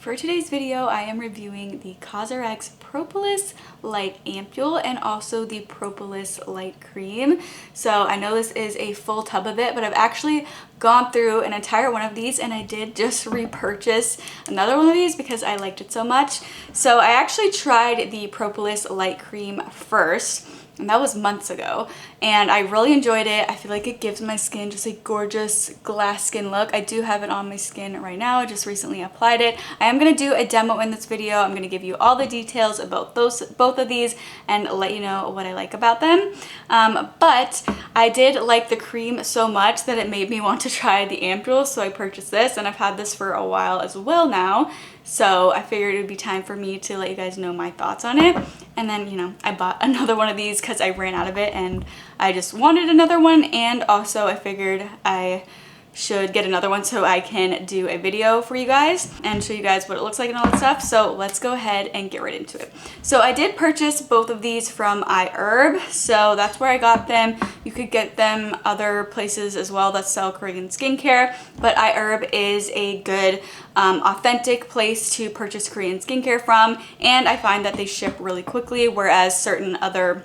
For today's video, I am reviewing the COSRX Propolis Light Ampule and also the Propolis Light Cream. So I know this is a full tub of it, but I've actually gone through an entire one of these and I did just repurchase another one of these because I liked it so much. So I actually tried the Propolis Light Cream first, and that was months ago, and I really enjoyed it. I feel like it gives my skin just a gorgeous glass skin look. I do have it on my skin right now. I just recently applied it. I am going to do a demo in this video. I'm going to give you all the details about both of these and let you know what I like about them. But I did like the cream so much that it made me want to try the ampule, so I purchased this, and I've had this for a while as well now. So I figured it would be time for me to let you guys know my thoughts on it. And then, you know, I bought another one of these because I ran out of it and I just wanted another one. And also I figured I should get another one so I can do a video for you guys and show you guys what it looks like and all that stuff. So let's go ahead and get right into it. So I did purchase both of these from iHerb, so that's where I got them. You could get them other places as well that sell Korean skincare, but iHerb is a good authentic place to purchase Korean skincare from, and I find that they ship really quickly, whereas certain other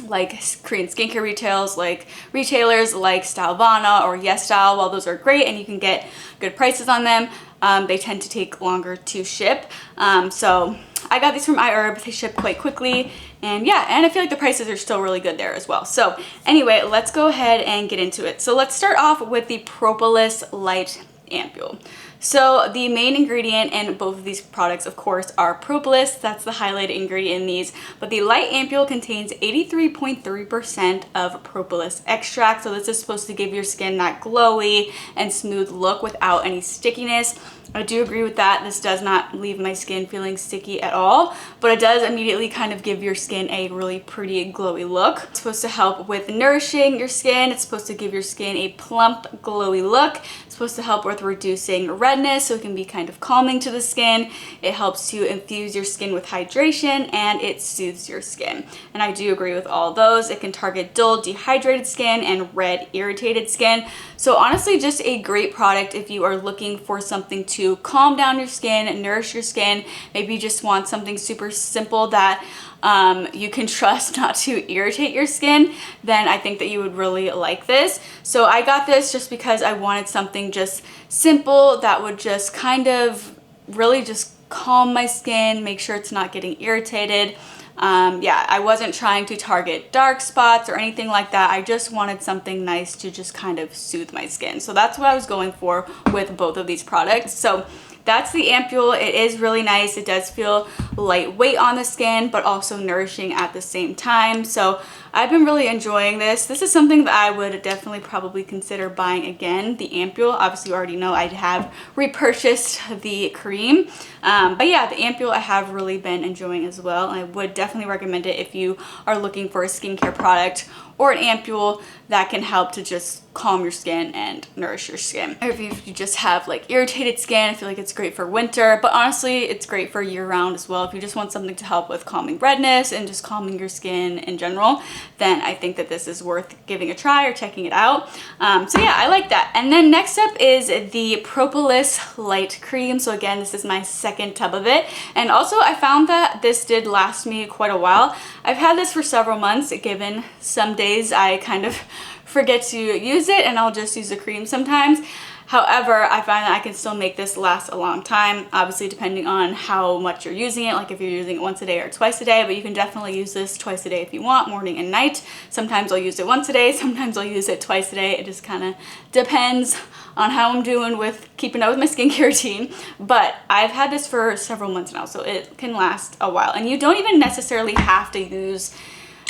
like Korean skincare retailers like Stylevana or YesStyle, while those are great and you can get good prices on them, they tend to take longer to ship. So I got these from iHerb. They ship quite quickly, and yeah, and I feel like the prices are still really good there as well. So anyway, let's go ahead and get into it. So let's start off with the Propolis Light Ampule. So the main ingredient in both of these products, of course, are propolis. That's the highlighted ingredient in these. But the light ampule contains 83.3% of propolis extract. So this is supposed to give your skin that glowy and smooth look without any stickiness. I do agree with that. This does not leave my skin feeling sticky at all, but it does immediately kind of give your skin a really pretty glowy look. It's supposed to help with nourishing your skin. It's supposed to give your skin a plump, glowy look. It's supposed to help with reducing redness, so it can be kind of calming to the skin. It helps to infuse your skin with hydration, and it soothes your skin. And I do agree with all those. It can target dull, dehydrated skin and red, irritated skin. So honestly, just a great product if you are looking for something to calm down your skin, nourish your skin. Maybe you just want something super simple that you can trust not to irritate your skin, then I think that you would really like this. So I got this just because I wanted something just simple that would just kind of really just calm my skin, make sure it's not getting irritated. Yeah, I wasn't trying to target dark spots or anything like that. I just wanted something nice to just kind of soothe my skin. So that's what I was going for with both of these products. So that's the ampule. It is really nice. It does feel lightweight on the skin, but also nourishing at the same time. So I've been really enjoying this. This is something that I would definitely probably consider buying again, the ampule. Obviously, you already know I have repurchased the cream. But yeah, the ampule I have really been enjoying as well. And I would definitely recommend it if you are looking for a skincare product or an ampule that can help to just calm your skin and nourish your skin. Or if you just have like irritated skin, I feel like it's great for winter, but honestly, it's great for year round as well. If you just want something to help with calming redness and just calming your skin in general, then I think that this is worth giving a try or checking it out. So yeah, I like that. And then next up is the Propolis Light Cream. So again, this is my second tub of it. And also I found that this did last me quite a while. I've had this for several months, given some days I kind of forget to use it and I'll just use the cream sometimes. However, I find that I can still make this last a long time, obviously depending on how much you're using it, like if you're using it once a day or twice a day, but you can definitely use this twice a day if you want, morning and night. Sometimes I'll use it once a day, sometimes I'll use it twice a day. It just kind of depends on how I'm doing with keeping up with my skincare routine. But I've had this for several months now, so it can last a while. And you don't even necessarily have to use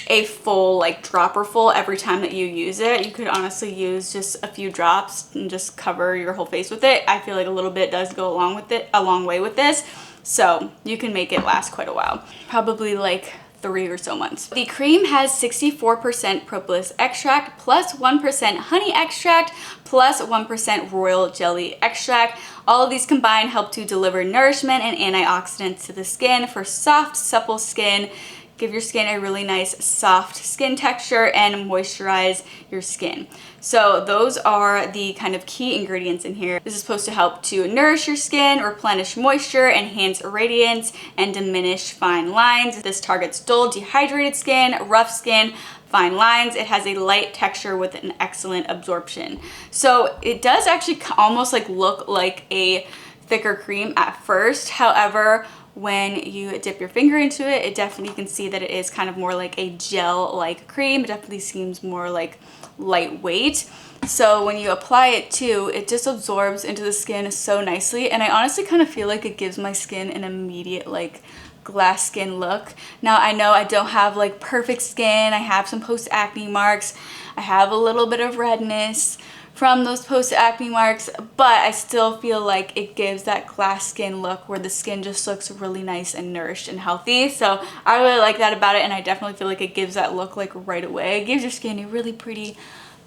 a full like dropper full every time that you use it. You could honestly use just a few drops and just cover your whole face with it. I feel like a little bit does go along with it, a long way with this, so you can make it last quite a while, probably like 3 or so months. The cream has 64% propolis extract plus 1% honey extract plus 1% royal jelly extract. All of these combined help to deliver nourishment and antioxidants to the skin for soft, supple skin, give your skin a really nice soft skin texture and moisturize your skin. So those are the kind of key ingredients in here. This is supposed to help to nourish your skin, replenish moisture, enhance radiance, and diminish fine lines. This targets dull, dehydrated skin, rough skin, fine lines. It has a light texture with an excellent absorption. So it does actually almost like look like a thicker cream at first. However, when you dip your finger into it, it definitely, you can see that it is kind of more like a gel-like cream. It definitely seems more like lightweight. So when you apply it too, it just absorbs into the skin so nicely. And I honestly kind of feel like it gives my skin an immediate like glass skin look. Now I know I don't have like perfect skin. I have some post-acne marks. I have a little bit of redness from those post-acne marks, but I still feel like it gives that glass skin look where the skin just looks really nice and nourished and healthy. So I really like that about it, and I definitely feel like it gives that look like right away. It gives your skin a really pretty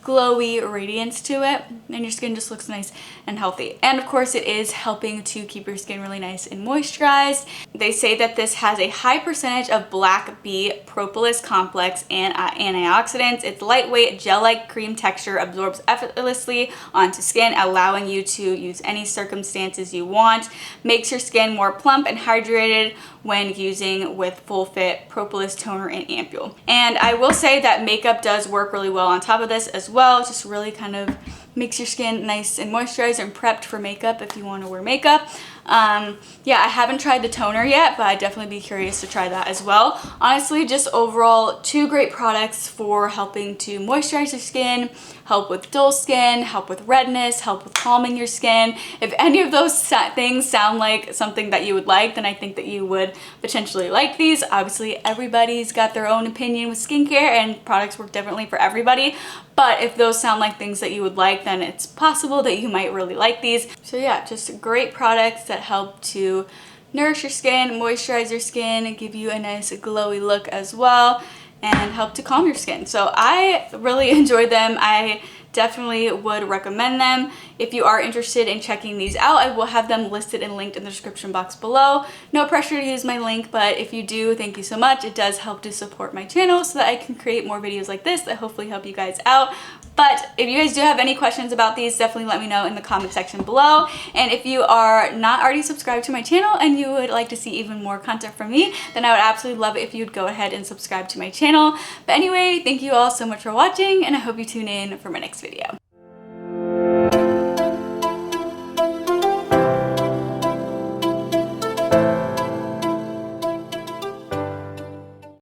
glowy radiance to it, and your skin just looks nice and healthy. And of course, it is helping to keep your skin really nice and moisturized. They say that this has a high percentage of black bee propolis complex and antioxidants. It's lightweight, gel-like cream texture, absorbs effortlessly onto skin, allowing you to use any circumstances you want. Makes your skin more plump and hydrated when using with full fit propolis toner and ampule. And I will say that makeup does work really well on top of this as well. Just really kind of makes your skin nice and moisturized and prepped for makeup if you want to wear makeup. Yeah, I haven't tried the toner yet, but I'd definitely be curious to try that as well. Honestly, just overall, two great products for helping to moisturize your skin, help with dull skin, help with redness, help with calming your skin. If any of those things sound like something that you would like, then I think that you would potentially like these. Obviously, everybody's got their own opinion with skincare, and products work differently for everybody. But if those sound like things that you would like, then it's possible that you might really like these. So yeah, just great products that help to nourish your skin, moisturize your skin, and give you a nice glowy look as well, and help to calm your skin. So I really enjoyed them. I definitely would recommend them. If you are interested in checking these out, I will have them listed and linked in the description box below. No pressure to use my link, but if you do, thank you so much. It does help to support my channel so that I can create more videos like this that hopefully help you guys out. But if you guys do have any questions about these, definitely let me know in the comment section below. And if you are not already subscribed to my channel and you would like to see even more content from me, then I would absolutely love it if you'd go ahead and subscribe to my channel. But anyway, thank you all so much for watching, and I hope you tune in for my next video.